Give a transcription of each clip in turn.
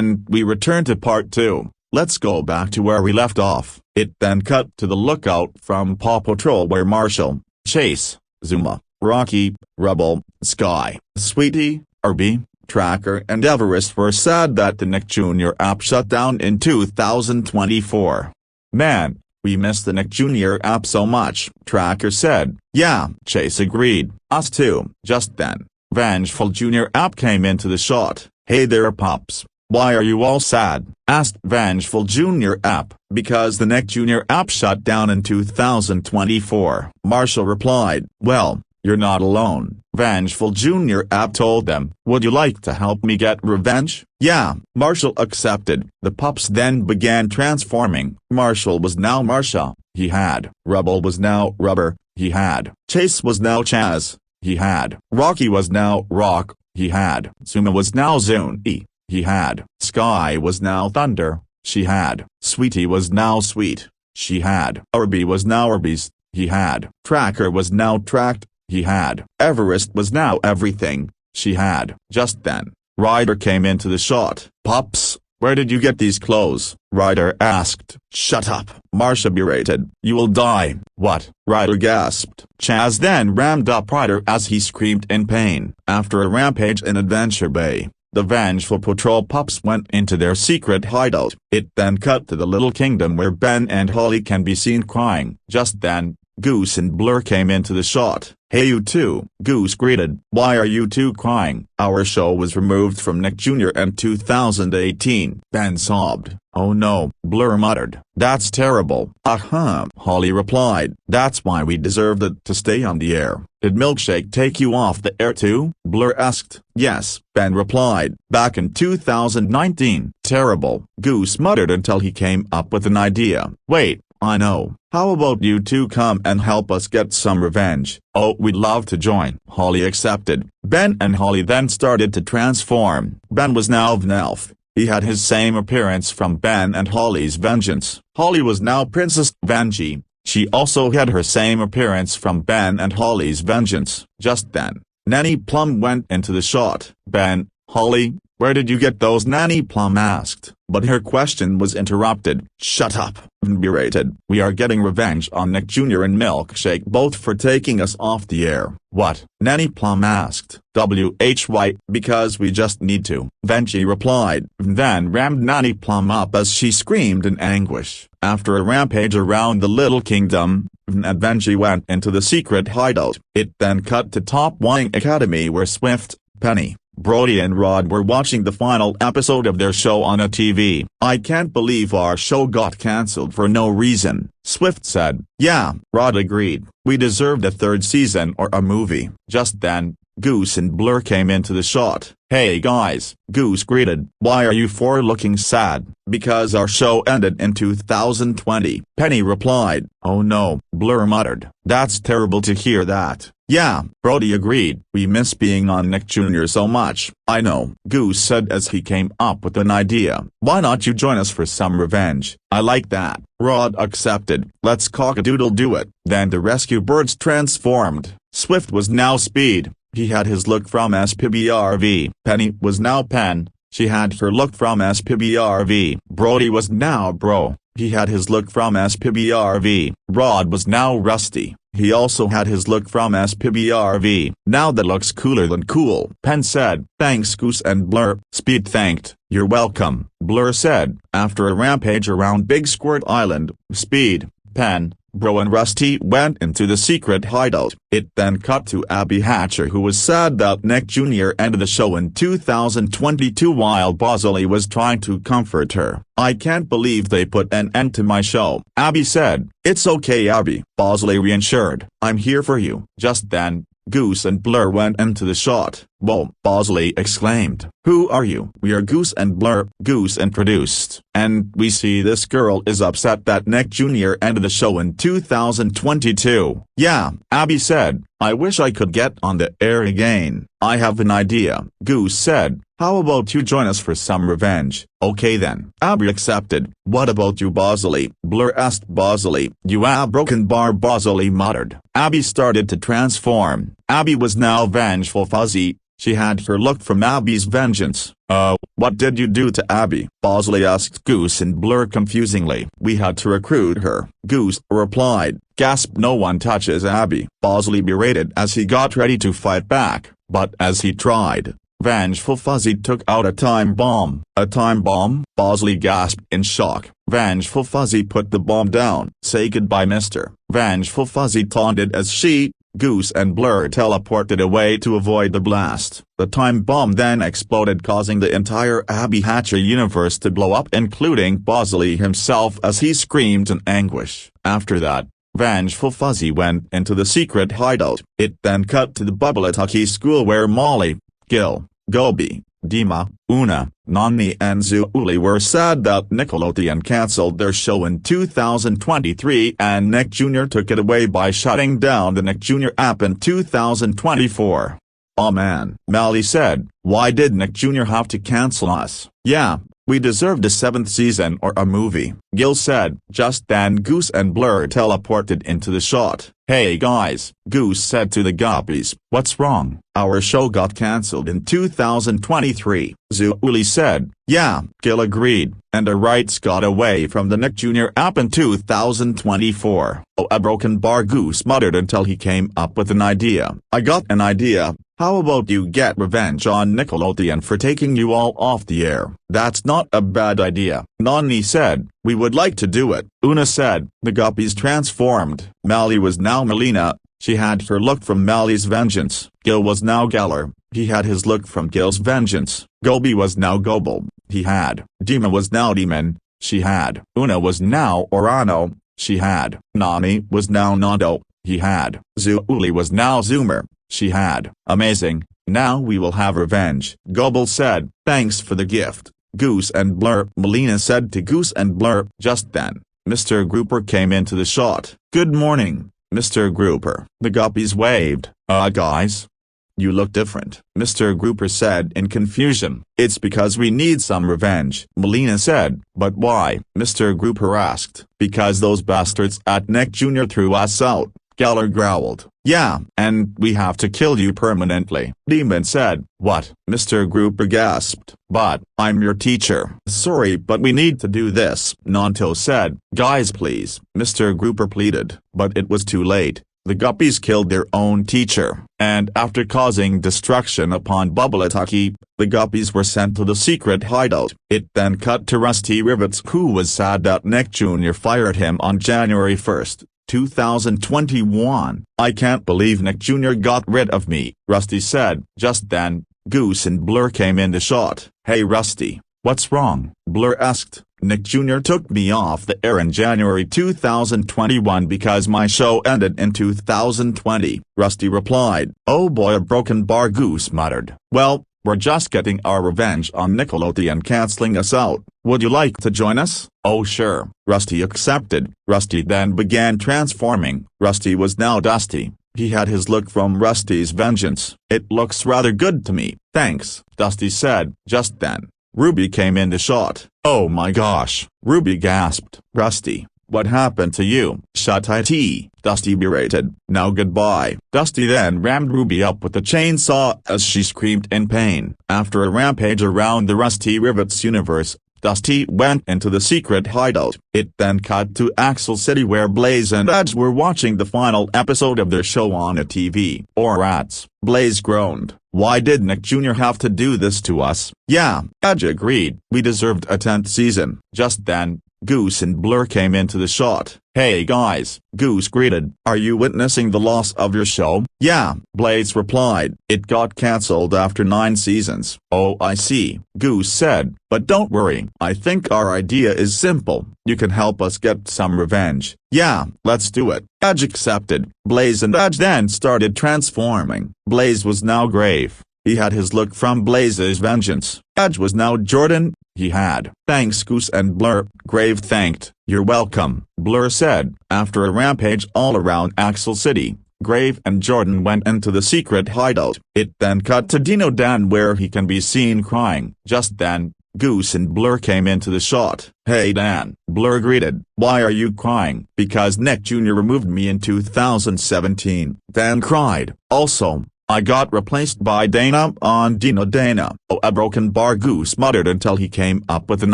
And we return to part 2. Let's go back to where we left off. It then cut to the lookout from Paw Patrol where Marshall, Chase, Zuma, Rocky, Rubble, Sky, Sweetie, Arby, Tracker and Everest were sad that the Nick Jr. app shut down in 2024. Man, we missed the Nick Jr. app so much, Tracker said. Yeah, Chase agreed. Us too. Just then, Vengeful Jr. app came into the shot. Hey there pups. Why are you all sad? Asked Vengeful Jr. app. Because the Nick Jr. app shut down in 2024. Marshall replied. Well, you're not alone. Vengeful Jr. app told them. Would you like to help me get revenge? Yeah, Marshall accepted. The pups then began transforming. Marshall was now Marsha. He had. Rubble was now Rubber. He had. Chase was now Chaz. He had. Rocky was now Rock. He had. Zuma was now Zune. He had. Sky was now Thunder. She had. Sweetie was now Sweet. She had. Arby was now Arby's. He had. Tracker was now Tracked. He had. Everest was now Everything. She had. Just then, Ryder came into the shot. Pups, where did you get these clothes? Ryder asked. Shut up, Marsha berated. You will die. What? Ryder gasped. Chaz then rammed up Ryder as he screamed in pain. After a rampage in Adventure Bay, the Vengeful Patrol pups went into their secret hideout. It then cut to the little kingdom where Ben and Holly can be seen crying. Just then, Goose and Blur came into the shot. Hey you two, Goose greeted. Why are you two crying? Our show was removed from Nick Jr. in 2018. Ben sobbed. Oh no, Blur muttered. That's terrible. Holly replied. That's why we deserved it to stay on the air. Did Milkshake take you off the air too? Blur asked. Yes, Ben replied. Back in 2019. Terrible, Goose muttered until he came up with an idea. Wait, I know. How about you two come and help us get some revenge? Oh, we'd love to join. Holly accepted. Ben and Holly then started to transform. Ben was now Vnelf. He had his same appearance from Ben and Holly's Vengeance. Holly was now Princess Vanjie. She also had her same appearance from Ben and Holly's Vengeance. Just then, Nanny Plum went into the shot. Ben, Holly, where did you get those? Nanny Plum asked, but her question was interrupted. Shut up, Vn berated. We are getting revenge on Nick Jr. and Milkshake both for taking us off the air. What? Nanny Plum asked. Why? Because we just need to. Vanjie replied. Vn then rammed Nanny Plum up as she screamed in anguish. After a rampage around the Little Kingdom, Vn and Vanjie went into the secret hideout. It then cut to Top Wing Academy where Swift, Penny, Brody and Rod were watching the final episode of their show on a TV. I can't believe our show got cancelled for no reason, Swift said. Yeah, Rod agreed. We deserved a third season or a movie. Just then, Goose and Blur came into the shot. Hey guys, Goose greeted. Why are you four looking sad? Because our show ended in 2020. Penny replied. Oh no, Blur muttered. That's terrible to hear that. Yeah, Brody agreed. We miss being on Nick Jr. so much. I know, Goose said as he came up with an idea. Why not you join us for some revenge? I like that. Rod accepted. Let's cock-a-doodle-do it. Then the rescue birds transformed. Swift was now Speed. He had his look from SPBRV. Penny was now Pen. She had her look from SPBRV. Brody was now Bro. He had his look from SPBRV. Rod was now Rusty. He also had his look from SPBRV. Now that looks cooler than cool. Pen said. Thanks Goose and Blur. Speed thanked. You're welcome, Blur said. After a rampage around Big Squirt Island, Speed, Pen, Bro and Rusty went into the secret hideout. It then cut to Abby Hatcher who was sad that Nick Jr. ended the show in 2022 while Bosley was trying to comfort her. I can't believe they put an end to my show, Abby said. It's okay Abby, Bosley reassured. I'm here for you. Just then, Goose and Blur went into the shot. Whoa, Bosley exclaimed. Who are you? We are Goose and Blur, Goose introduced. And we see this girl is upset that Nick Jr. ended the show in 2022. Yeah, Abby said. I wish I could get on the air again. I have an idea, Goose said. How about you join us for some revenge? Okay then. Abby accepted. What about you Bosley? Blur asked Bosley. You have broken bar Bosley muttered. Abby started to transform. Abby was now Vengeful Fuzzy. She had her look from Abby's vengeance. What did you do to Abby? Bosley asked Goose and Blur confusingly. We had to recruit her, Goose replied. Gasp! No one touches Abby. Bosley berated as he got ready to fight back, but as he tried, Vengeful Fuzzy took out a time bomb. A time bomb? Bosley gasped in shock. Vengeful Fuzzy put the bomb down. Say goodbye, mister. Vengeful Fuzzy taunted as she, Goose and Blur teleported away to avoid the blast. The time bomb then exploded, causing the entire Abby Hatcher universe to blow up, including Bosley himself, as he screamed in anguish. After that, Vengeful Fuzzy went into the secret hideout. It then cut to the Bubblitucky school where Molly, Gil, Gobi, Dima, Una, Nani and Zuli were sad that Nickelodeon cancelled their show in 2023 and Nick Jr. took it away by shutting down the Nick Jr. app in 2024. Aw man, Mally said, why did Nick Jr. have to cancel us? Yeah, we deserved a 7th season or a movie, Gil said. Just then Goose and Blur teleported into the shot. Hey guys, Goose said to the Guppies. What's wrong? Our show got cancelled in 2023, Zuli said. Yeah, Gil agreed, and the rights got away from the Nick Jr. app in 2024. Oh, a broken bar, Goose muttered until he came up with an idea. I got an idea. How about you get revenge on Nickelodeon for taking you all off the air? That's not a bad idea, Nani said. We would like to do it, Una said. The Guppies transformed. Mally was now Melina. She had her look from Mally's vengeance. Gil was now Geller. He had his look from Gil's vengeance. Gobi was now Gobel. He had. Dima was now Demon. She had. Una was now Orano. She had. Nani was now Nando. He had. Zuli was now Zoomer. She had. Amazing. Now we will have revenge, Gobel said. Thanks for the gift, Goose and Blur, Melina said to Goose and Blur. Just then, Mr. Grouper came into the shot. Good morning, Mr. Grouper. The Guppies waved. Guys? You look different, Mr. Grouper said in confusion. It's because we need some revenge, Melina said. But why? Mr. Grouper asked. Because those bastards at Nick Jr. threw us out, Geller growled. Yeah, and we have to kill you permanently, Demon said. What? Mr. Grouper gasped. But, I'm your teacher. Sorry, but we need to do this, Nanto said. Guys please, Mr. Grouper pleaded. But it was too late. The Guppies killed their own teacher, and after causing destruction upon Bubblitucky, the Guppies were sent to the secret hideout. It then cut to Rusty Rivets, who was sad that Nick Jr. fired him on January 1st. 2021. I can't believe Nick Jr. got rid of me, Rusty said. Just then, Goose and Blur came in the shot. Hey Rusty, what's wrong? Blur asked. Nick Jr. took me off the air in January 2021 because my show ended in 2020, Rusty replied. Oh boy, a broken bar, Goose muttered. Well, we're just getting our revenge on Nickelodeon canceling us out. Would you like to join us? Oh sure, Rusty accepted. Rusty then began transforming. Rusty was now Dusty. He had his look from Rusty's vengeance. It looks rather good to me, thanks, Dusty said. Just then, Ruby came in the shot. Oh my gosh, Ruby gasped. Rusty, what happened to you? Shut it, Dusty berated. Now goodbye. Dusty then rammed Ruby up with a chainsaw as she screamed in pain. After a rampage around the Rusty Rivets universe, Dusty went into the secret hideout. It then cut to Axel City where Blaze and Edge were watching the final episode of their show on a TV. Or rats. Blaze groaned. Why did Nick Jr. have to do this to us? Yeah, Edge agreed. We deserved a 10th season. Just then, Goose and Blur came into the shot. Hey guys, Goose greeted. Are you witnessing the loss of your show? Yeah, Blaze replied. It got cancelled after 9 seasons. Oh I see, Goose said. But don't worry, I think our idea is simple. You can help us get some revenge. Yeah, let's do it. Edge accepted. Blaze and Edge then started transforming. Blaze was now Grave. He had his look from Blaze's vengeance. Edge was now Jordan. He had. Thanks Goose and Blur, Grave thanked. You're welcome, Blur said. After a rampage all around Axel City, Grave and Jordan went into the secret hideout. It then cut to Dino Dan where he can be seen crying. Just then, Goose and Blur came into the shot. Hey Dan, Blur greeted. Why are you crying? Because Nick Jr. removed me in 2017. Dan cried. Also, I got replaced by Dana on Nickelodeon. Oh, a broken bar, Goose muttered until he came up with an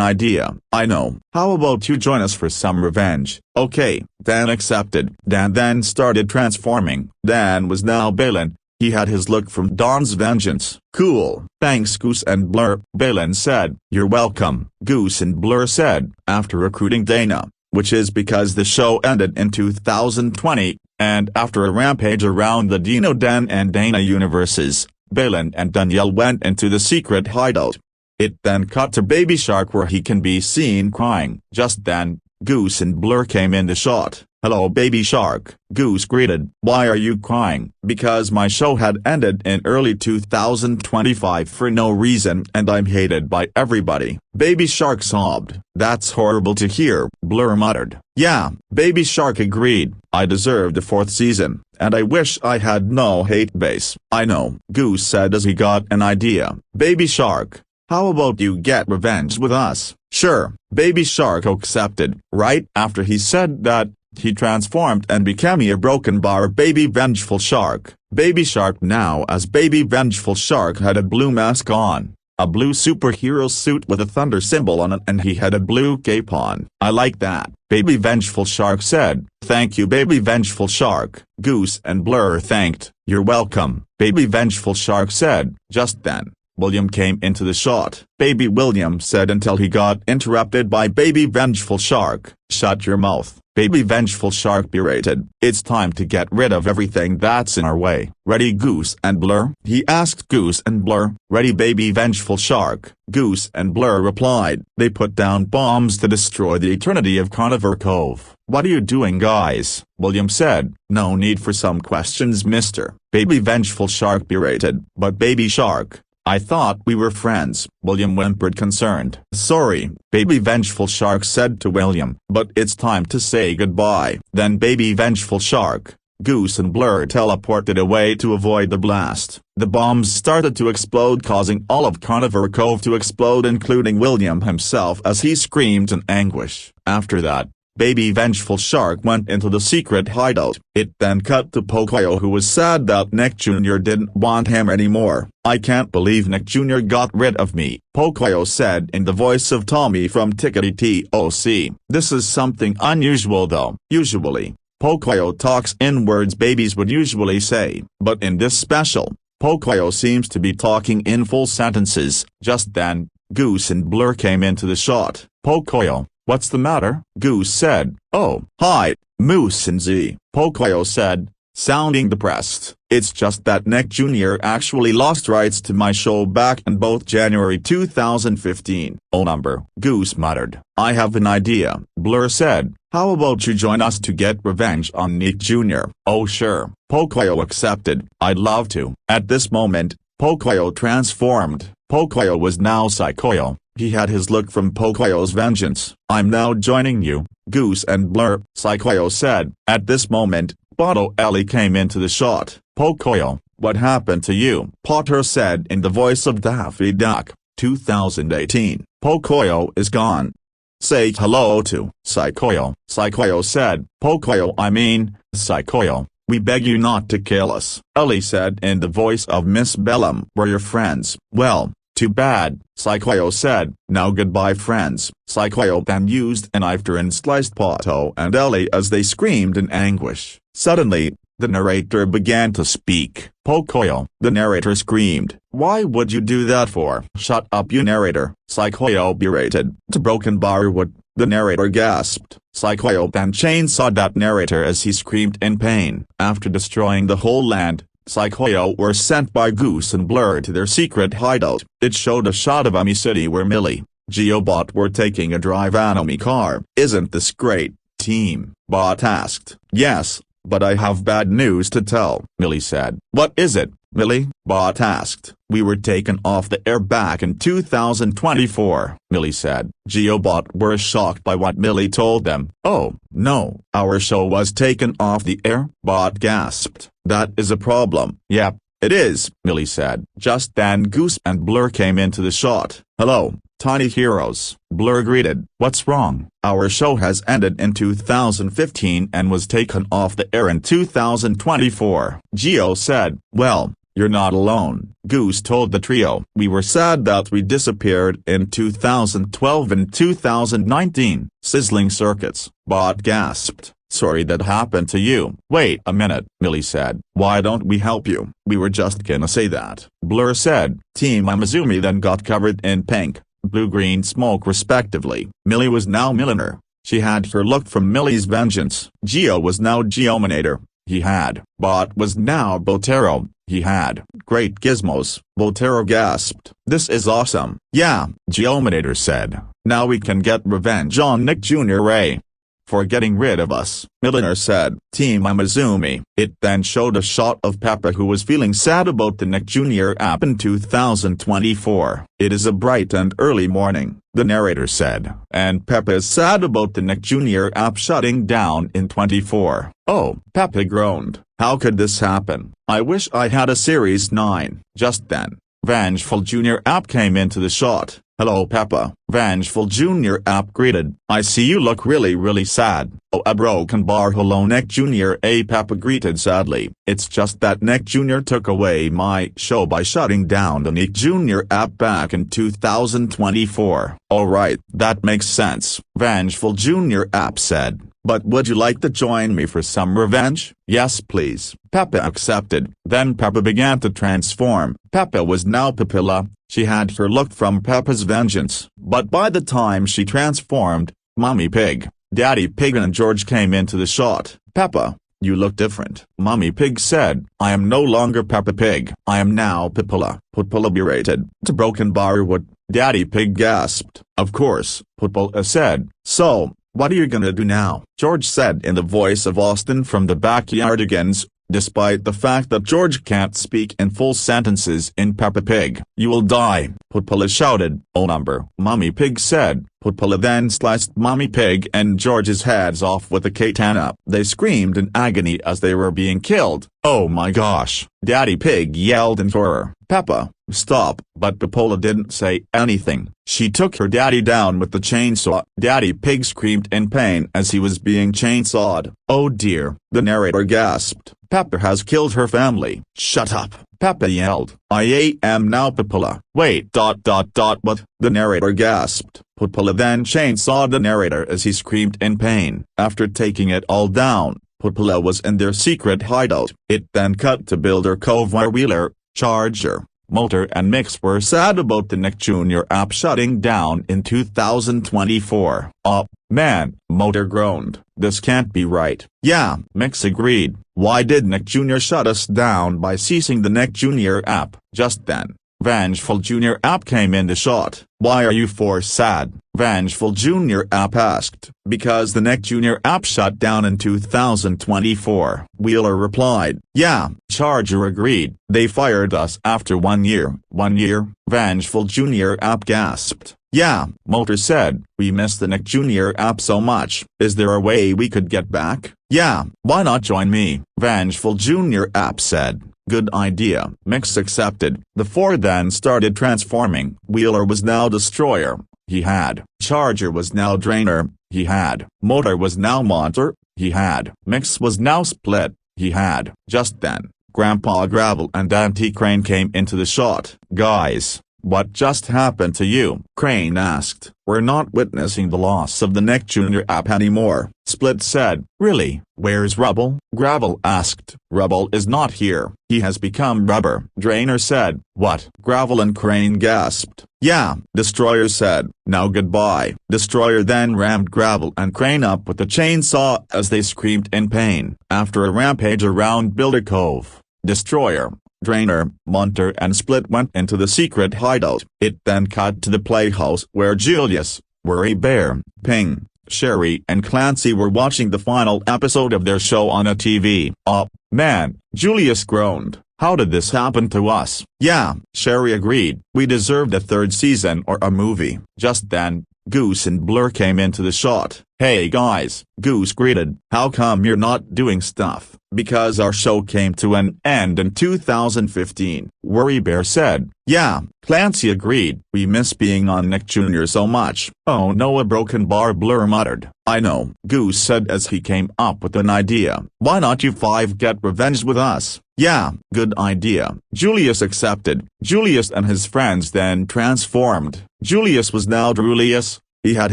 idea. I know. How about you join us for some revenge? Okay, Dan accepted. Dan then started transforming. Dan was now Balin. He had his look from Dawn's vengeance. Cool. Thanks Goose and Blur, Balin said. You're welcome, Goose and Blur said, after recruiting Dana, which is because the show ended in 2020, and after a rampage around the Nickelodeon and Dana universes, Balin and Danielle went into the secret hideout. It then cut to Baby Shark where he can be seen crying. Just then, Goose and Blur came in the shot. Hello Baby Shark, Goose greeted. Why are you crying? Because my show had ended in early 2025 for no reason and I'm hated by everybody. Baby Shark sobbed. That's horrible to hear, Blur muttered. Yeah, Baby Shark agreed. I deserved a fourth season, and I wish I had no hate base. I know, Goose said as he got an idea. Baby Shark, how about you get revenge with us? Sure, Baby Shark accepted. Right after he said that, he transformed and became a broken bar Baby Vengeful Shark. Baby Shark now as Baby Vengeful Shark had a blue mask on, a blue superhero suit with a thunder symbol on it, and he had a blue cape on. I like that, Baby Vengeful Shark said. Thank you Baby Vengeful Shark, Goose and Blur thanked. You're welcome, Baby Vengeful Shark said. Just then, William came into the shot. Baby William said until he got interrupted by Baby Vengeful Shark. Shut your mouth, Baby Vengeful Shark berated. It's time to get rid of everything that's in our way. Ready Goose and Blur? He asked Goose and Blur. Ready Baby Vengeful Shark, Goose and Blur replied. They put down bombs to destroy the eternity of Carnival Cove. What are you doing guys? William said. No need for some questions mister, Baby Vengeful Shark berated. But Baby Shark, I thought we were friends, William whimpered concerned. Sorry, Baby Vengeful Shark said to William, but it's time to say goodbye. Then Baby Vengeful Shark, Goose and Blur teleported away to avoid the blast. The bombs started to explode causing all of Carnival Cove to explode including William himself as he screamed in anguish. After that, Baby Vengeful Shark went into the secret hideout. It then cut to Pocoyo who was sad that Nick Jr. didn't want him anymore. I can't believe Nick Jr. got rid of me, Pocoyo said in the voice of Tommy from Nickelodeon. This is something unusual though. Usually, Pocoyo talks in words babies would usually say, but in this special, Pocoyo seems to be talking in full sentences. Just then, Goose and Blur came into the shot. Pocoyo, what's the matter? Goose said. Oh, hi, Moose and Z, Pocoyo said, sounding depressed. It's just that Nick Jr. actually lost rights to my show back in both January 2015. Oh number, Goose muttered. I have an idea, Blur said. How about you join us to get revenge on Nick Jr.? Oh sure, Pocoyo accepted. I'd love to. At this moment, Pocoyo transformed. Pocoyo was now Psychoyo. He had his look from Pocoyo's vengeance. I'm now joining you, Goose and Blur, Psychoyo said. At this moment, Bottle Ellie came into the shot. Pocoyo, what happened to you? Potter said in the voice of Daffy Duck. 2018. Pocoyo is gone. Say hello to Psychoyo. Psychoyo said. Pocoyo I mean, Psychoyo, we beg you not to kill us. Ellie said in the voice of Miss Bellum. We're your friends. Well, too bad, Psychoyo said. Now goodbye friends. Psychoyo then used a knife and sliced Poto and Ellie as they screamed in anguish. Suddenly, the narrator began to speak. Pocoyo, the narrator screamed. Why would you do that for? Shut up you narrator, Psychoyo berated. To broken barwood, the narrator gasped. Psychoyo then chainsawed that narrator as he screamed in pain. After destroying the whole land, Psychoyo were sent by Goose and Blur to their secret hideout. It showed a shot of Ami City where Millie, Geobot were taking a drive Anime car. Isn't this great, team? Bot asked. Yes, but I have bad news to tell, Millie said. What is it, Millie? Bot asked. We were taken off the air back in 2024, Millie said. Geobot were shocked by what Millie told them. Oh, no, our show was taken off the air? Bot gasped. That is a problem. Yep, it is, Millie said. Just then Goose and Blur came into the shot. Hello, tiny heroes, Blur greeted. What's wrong? Our show has ended in 2015 and was taken off the air in 2024, Geo said. Well, you're not alone, Goose told the trio. We were sad that we disappeared in 2012 and 2019, sizzling circuits, Bot gasped. Sorry that happened to you. Wait a minute, Millie said. Why don't we help you? We were just gonna say that. Blur said. Team Amazumi then got covered in pink, blue-green smoke respectively. Millie was now Milliner. She had her look from Millie's Vengeance. Geo was now Geominator. He had. Bot was now Botero. He had. Great gizmos. Botero gasped. This is awesome. Yeah, Geominator said. Now we can get revenge on Nick Jr. Ray for getting rid of us, Milliner said. Team Amazumi. It then showed a shot of Peppa who was feeling sad about the Nick Jr. app in 2024. It is a bright and early morning, the narrator said. And Peppa is sad about the Nick Jr. app shutting down in 24. Oh, Peppa groaned. How could this happen? I wish I had a Series 9. Just then, Vengeful Jr. app came into the shot. Hello Peppa, Vengeful Jr. app greeted. I see you look really sad. Oh a broken bar. Hello Nick Jr. Peppa greeted sadly. It's just that Nick Jr. took away my show by shutting down the Nick Jr. app back in 2024. Alright, that makes sense, Vengeful Jr. app said. But would you like to join me for some revenge? Yes please. Peppa accepted. Then Peppa began to transform. Peppa was now Pepilla. She had her look from Peppa's Vengeance. But by the time she transformed, Mommy Pig, Daddy Pig and George came into the shot. Peppa, you look different. Mommy Pig said. I am no longer Peppa Pig. I am now Pepilla. Pepilla berated. To broken bar what? Daddy Pig gasped. Of course, Pepilla said. So, what are you gonna do now? George said in the voice of Austin from the Backyardigans, despite the fact that George can't speak in full sentences in Peppa Pig. You will die, Pepilla shouted. Oh number, Mommy Pig said. Pepilla then sliced Mommy Pig and George's heads off with a katana. They screamed in agony as they were being killed. Oh my gosh, Daddy Pig yelled in horror. Peppa, stop. But Pepilla didn't say anything. She took her daddy down with the chainsaw. Daddy Pig screamed in pain as he was being chainsawed. Oh dear, the narrator gasped. Peppa has killed her family. Shut up, Peppa yelled. I am now Pepilla. Wait. What? The narrator gasped. Pepilla then chainsawed the narrator as he screamed in pain. After taking it all down, Pepilla was in their secret hideout. It then cut to Builder Cove where Wheeler, Charger, Motor and Mix were sad about the Nick Jr. app shutting down in 2024. Oh, man, Motor groaned. This can't be right. Yeah, Mix agreed. Why did Nick Jr. shut us down by ceasing the Nick Jr. app? Just then, Vengeful Jr. app came in the shot. Why are you four sad? Vengeful Jr. app asked. Because the Nick Jr. app shut down in 2024. Wheeler replied. Yeah, Charger agreed. They fired us after 1 year. 1 year? Vengeful Jr. app gasped. Yeah, Motor said. We miss the Nick Jr. app so much. Is there a way we could get back? Yeah, why not join me? Vengeful Jr. app said. Good idea. Mix accepted. The four then started transforming. Wheeler was now Destroyer. He had. Charger was now Drainer. He had. Motor was now Monster. He had. Mix was now Split. He had. Just then, Grandpa Gravel and Auntie Crane came into the shot. Guys, what just happened to you? Crane asked. We're not witnessing the loss of the Nick Jr. app anymore. Split said. Really? Where's Rubble? Gravel asked. Rubble is not here. He has become rubber. Drainer said. What? Gravel and Crane gasped. Yeah, Destroyer said. Now goodbye. Destroyer then rammed Gravel and Crane up with a chainsaw as they screamed in pain. After a rampage around Builder Cove, Destroyer, Drainer, Munter and Split went into the secret hideout. It then cut to the playhouse where Julius, Worry Bear, Ping, Sherry and Clancy were watching the final episode of their show on a TV. Oh, man, Julius groaned. How did this happen to us? Yeah, Sherry agreed. We deserved a third season or a movie. Just then, Goose and Blur came into the shot. Hey guys, Goose greeted. How come you're not doing stuff? Because our show came to an end in 2015, Worry Bear said. Yeah, Clancy agreed. We miss being on Nick Jr. so much. Oh no, a broken bar, Blur muttered. I know, Goose said as he came up with an idea. Why not you five get revenge with us? Yeah, good idea. Julius accepted. Julius and his friends then transformed. Julius was now Drulius. He had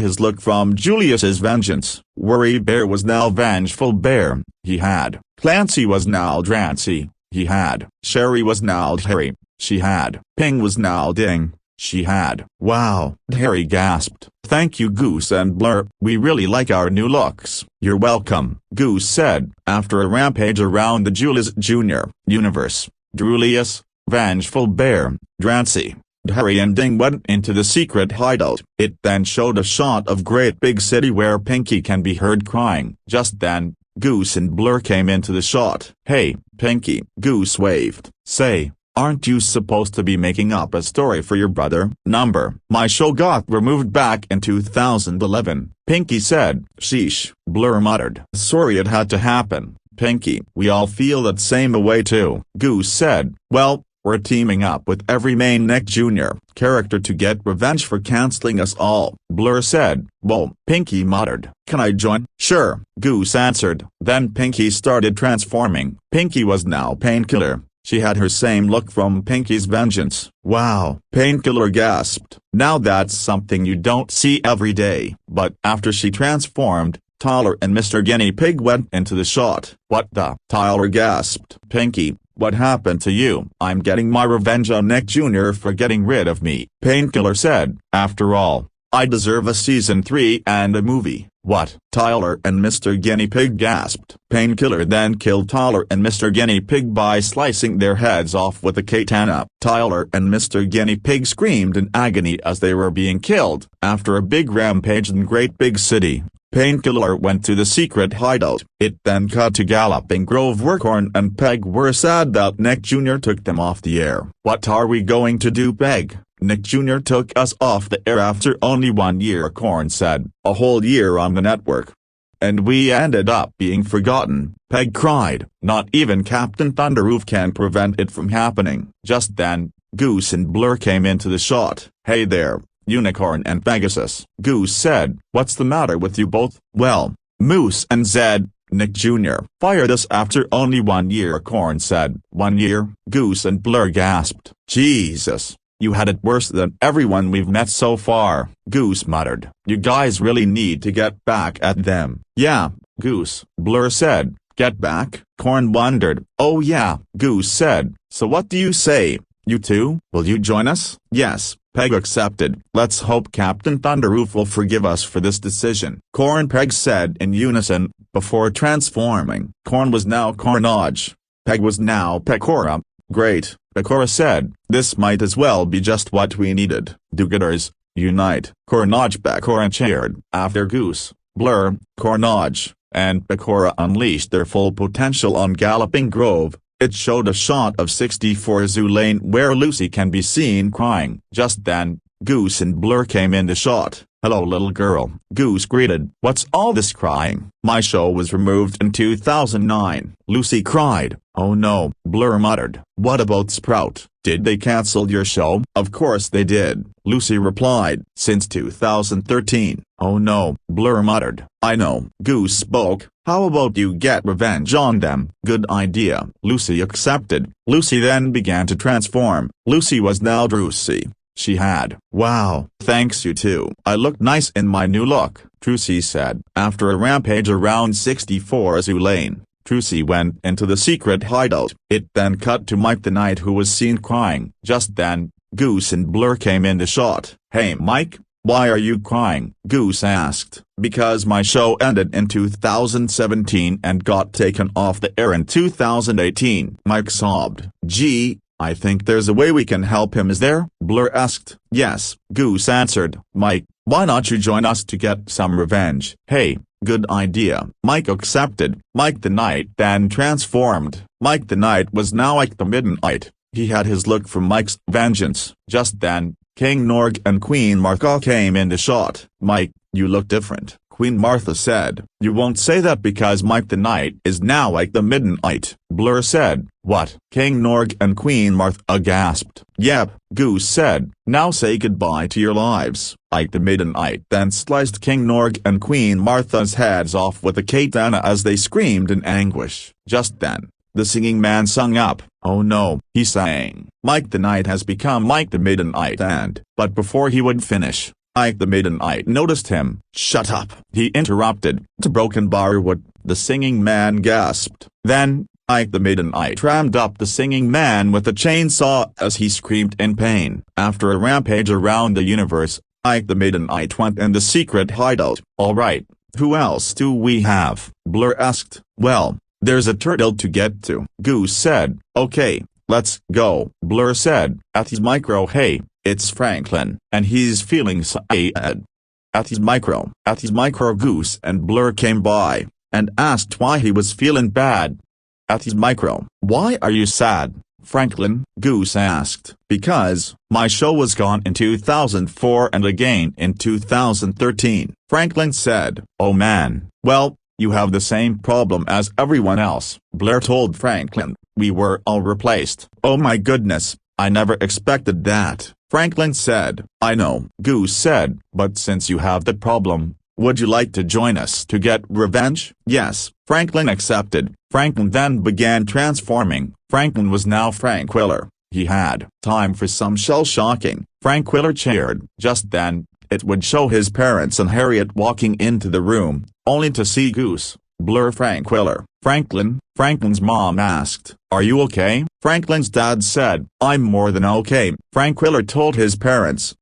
his look from Julius's vengeance. Worry Bear was now Vengeful Bear. He had. Clancy was now Drancy. He had. Sherry was now Harry. She had. Ping was now Ding. She had. Wow, Harry gasped. Thank you Goose and Blur, we really like our new looks. You're welcome, Goose said, after a rampage around the Julius Jr. universe. Drulius, Vengeful Bear, Drancy, Harry and Ding went into the secret hideout. It then showed a shot of Great Big City where Pinky can be heard crying. Just then, Goose and Blur came into the shot. Hey, Pinky, Goose waved. Say, aren't you supposed to be making up a story for your brother? My show got removed back in 2011, Pinky said. Sheesh, Blur muttered. Sorry it had to happen, Pinky. We all feel that same way too, Goose said. Well, we're teaming up with every main Nick Jr. character to get revenge for canceling us all, Blur said. Whoa, Pinky muttered. Can I join? Sure, Goose answered. Then Pinky started transforming. Pinky was now Painkiller. She had her same look from Pinky's vengeance. Wow, Painkiller gasped. Now that's something you don't see every day. But after she transformed, Tyler and Mr. Guinea Pig went into the shot. What the? Tyler gasped. Pinky, what happened to you? I'm getting my revenge on Nick Jr. for getting rid of me, Painkiller said. After all, I deserve a season 3 and a movie. What? Tyler and Mr. Guinea Pig gasped. Painkiller then killed Tyler and Mr. Guinea Pig by slicing their heads off with a katana. Tyler and Mr. Guinea Pig screamed in agony as they were being killed. After a big rampage in Great Big City, Painkiller went to the secret hideout. It then cut to Galloping Grove where Corn and Peg were sad that Nick Jr. took them off the air. What are we going to do, Peg? Nick Jr. took us off the air after only 1 year, Corn said. A whole year on the network. And we ended up being forgotten, Peg cried. Not even Captain Thunderhoof can prevent it from happening. Just then, Goose and Blur came into the shot. Hey there, Unicorn and Pegasus, Goose said. What's the matter with you both? Well, Moose and Zed, Nick Jr. fired us after only 1 year, Corn said. 1 year? Goose and Blur gasped. Jesus. You had it worse than everyone we've met so far, Goose muttered. You guys really need to get back at them. Yeah, Goose, Blur said. Get back? Corn wondered. Oh yeah, Goose said. So what do you say? You two? Will you join us? Yes, Peg accepted. Let's hope Captain Thunderhoof will forgive us for this decision, Corn Peg said in unison, before transforming. Corn was now Carnage. Peg was now Pecora. Great, Pecora said. This might as well be just what we needed. Do-getters, unite. Carnage Pecora cheered. After Goose, Blur, Carnage, and Pecora unleashed their full potential on Galloping Grove, it showed a shot of 64 Zoo Lane where Lucy can be seen crying. Just then, Goose and Blur came in the shot. Hello little girl, Goose greeted. What's all this crying? My show was removed in 2009, Lucy cried. Oh no, Blur muttered. What about Sprout? Did they cancel your show? Of course they did, Lucy replied. Since 2013. Oh no, Blur muttered. I know, Goose spoke. How about you get revenge on them? Good idea, Lucy accepted. Lucy then began to transform. Lucy was now Drucy. She had. Wow, thanks you two. I look nice in my new look, Drucy said. After a rampage around 64 Zoo Lane, Drucy went into the secret hideout. It then cut to Mike the Knight who was seen crying. Just then, Goose and Blur came in the shot. Hey Mike, why are you crying? Goose asked. Because my show ended in 2017 and got taken off the air in 2018. Mike sobbed. Gee, I think there's a way we can help him, is there? Blur asked. Yes, Goose answered. Mike, why not you join us to get some revenge? Hey, good idea. Mike accepted. Mike the Knight then transformed. Mike the Knight was now like the Midnight. He had his look from Mike's vengeance. Just then, King Norg and Queen Martha came in the shot. Mike, you look different, Queen Martha said. You won't say that because Mike the Knight is now like the Midnight, Blur said. What? King Norg and Queen Martha gasped. Yep, Goose said. Now say goodbye to your lives. Ike the Midnight then sliced King Norg and Queen Martha's heads off with a katana as they screamed in anguish. Just then, the singing man sung up. Oh no, he sang. Mike the Knight has become Mike the Midnight but before he would finish, Ike the Midnight noticed him. Shut up, he interrupted. It's a broken bar wood, the singing man gasped. Then, Ike the Midnight rammed up the singing man with a chainsaw as he screamed in pain. After a rampage around the universe, Ike the Midnight went in the secret hideout. Alright, who else do we have? Blur asked. Well, there's a turtle to get to, Goose said. Okay, let's go, Blur said. At his micro, hey, it's Franklin, and he's feeling sad. At his micro, Goose and Blur came by, and asked why he was feeling bad. At his micro, why are you sad, Franklin? Goose asked. Because, my show was gone in 2004 and again in 2013, Franklin said. Oh man, well, you have the same problem as everyone else, Blur told Franklin. We were all replaced. Oh my goodness, I never expected that, Franklin said. I know, Goose said, but since you have the problem, would you like to join us to get revenge? Yes, Franklin accepted. Franklin then began transforming. Franklin was now Frank Willer. He had time for some shell-shocking. Frank Willer cheered. Just then, it would show his parents and Harriet walking into the room, only to see Goose, Blur, Frank Willer. Franklin's mom asked, are you okay? Franklin's dad said, I'm more than okay. Frank Willer told his parents,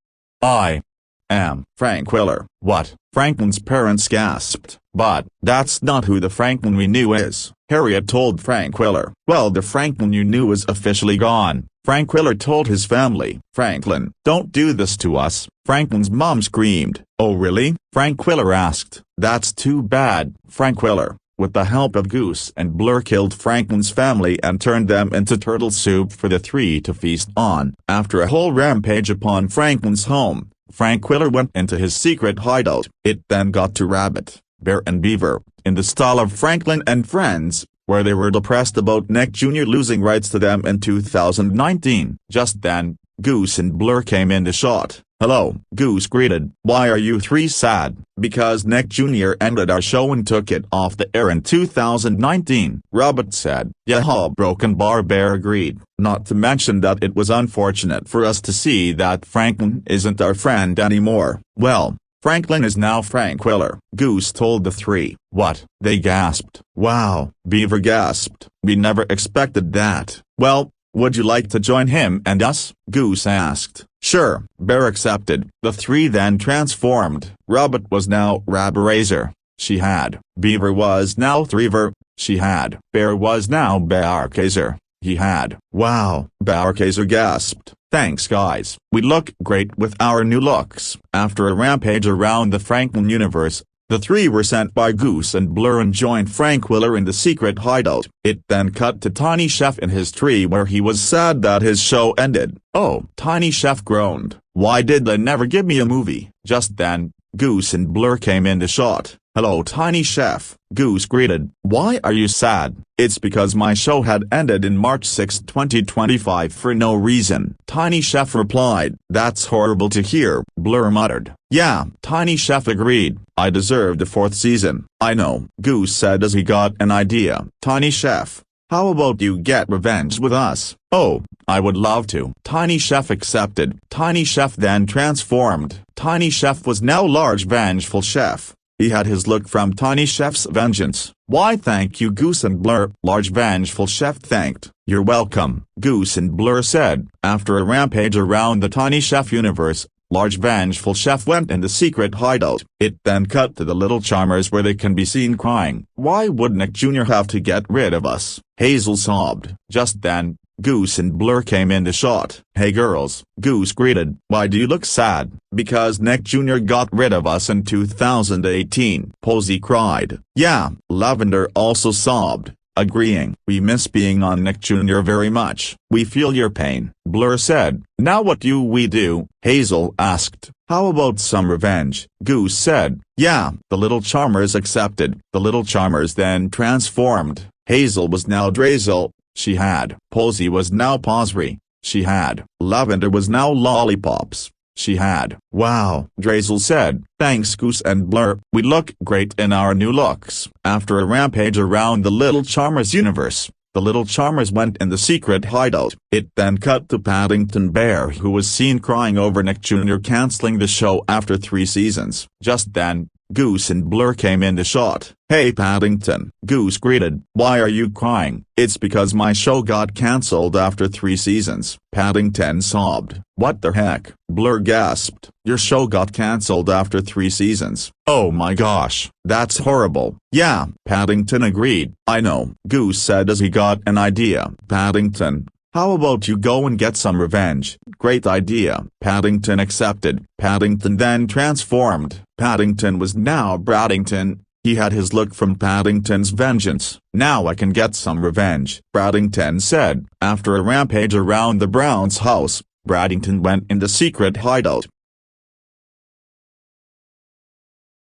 I am Frank Willer. What? Franklin's parents gasped. But, that's not who the Franklin we knew is, Harriet told Frank Willer. Well, the Franklin you knew is officially gone, Frank Willer told his family. Franklin, don't do this to us, Franklin's mom screamed. Oh really? Frank Willer asked. That's too bad. Frank Willer, with the help of Goose and Blur, killed Franklin's family and turned them into turtle soup for the three to feast on. After a whole rampage upon Franklin's home, Frank Willer went into his secret hideout. It then got to Rabbit, Bear and Beaver, in the style of Franklin and Friends, where they were depressed about Nick Jr. losing rights to them in 2019. Just then, Goose and Blur came in the shot. Hello, Goose greeted. Why are you three sad? Because Nick Jr. ended our show and took it off the air in 2019, Rabbit said. Yeah, broken bar, Bear agreed. Not to mention that it was unfortunate for us to see that Franklin isn't our friend anymore. Well, Franklin is now Frank Willer, Goose told the three. What? They gasped. Wow, Beaver gasped. We never expected that. Well, would you like to join him and us? Goose asked. Sure, Bear accepted. The three then transformed. Rabbit was now Rabarazer. She had. Beaver was now Threaver. She had. Bear was now Bearkazer. He had. Wow, Bearkazer gasped. Thanks guys. We look great with our new looks. After a rampage around the Franklin universe, the three were sent by Goose and Blur and joined Frank Willer in the secret hideout. It then cut to Tiny Chef in his tree where he was sad that his show ended. Oh, Tiny Chef groaned. Why did they never give me a movie? Just then, Goose and Blur came in the shot. Hello Tiny Chef, Goose greeted. Why are you sad? It's because my show had ended in March 6, 2025 for no reason. Tiny Chef replied. That's horrible to hear, Blur muttered. Yeah, Tiny Chef agreed. I deserved a fourth season. I know, Goose said as he got an idea. Tiny Chef, how about you get revenge with us? Oh, I would love to. Tiny Chef accepted. Tiny Chef then transformed. Tiny Chef was now Large Vengeful Chef. He had his look from Tiny Chef's vengeance. Why thank you Goose and Blur, Large Vengeful Chef thanked. You're welcome, Goose and Blur said. After a rampage around the Tiny Chef universe, Large Vengeful Chef went in the secret hideout. It then cut to the Little Charmers where they can be seen crying. Why would Nick Jr. have to get rid of us? Hazel sobbed. Just then, Goose and Blur came in the shot. Hey girls, Goose greeted. Why do you look sad? Because Nick Jr. got rid of us in 2018, Posey cried. Yeah, Lavender also sobbed, agreeing. We miss being on Nick Jr. very much. We feel your pain, Blur said. Now what do we do? Hazel asked. How about some revenge? Goose said. Yeah, the Little Charmers accepted. The Little Charmers then transformed. Hazel was now Drazel. She had. Posey was now Posry. She had. Lavender was now Lollipops. She had. Wow, Drazel said. Thanks Goose and Blur. We look great in our new looks. After a rampage around the Little Charmers universe, The little Charmers went in the secret hideout. It then cut to Paddington Bear, who was seen crying over Nick Jr. cancelling the show after 3 seasons. Just then, Goose and Blur came in the shot. "Hey Paddington," Goose greeted. "Why are you crying?" "It's because my show got cancelled after 3 seasons. Paddington sobbed. "What the heck?" Blur gasped. "Your show got cancelled after 3 seasons. Oh my gosh, that's horrible." "Yeah," Paddington agreed. "I know," Goose said as he got an idea. "Paddington, how about you go and get some revenge?" "Great idea." Paddington accepted. Paddington then transformed. Paddington was now Braddington. He had his look from Paddington's vengeance. "Now I can get some revenge," Braddington said. After a rampage around the Browns' house, Braddington went in the secret hideout.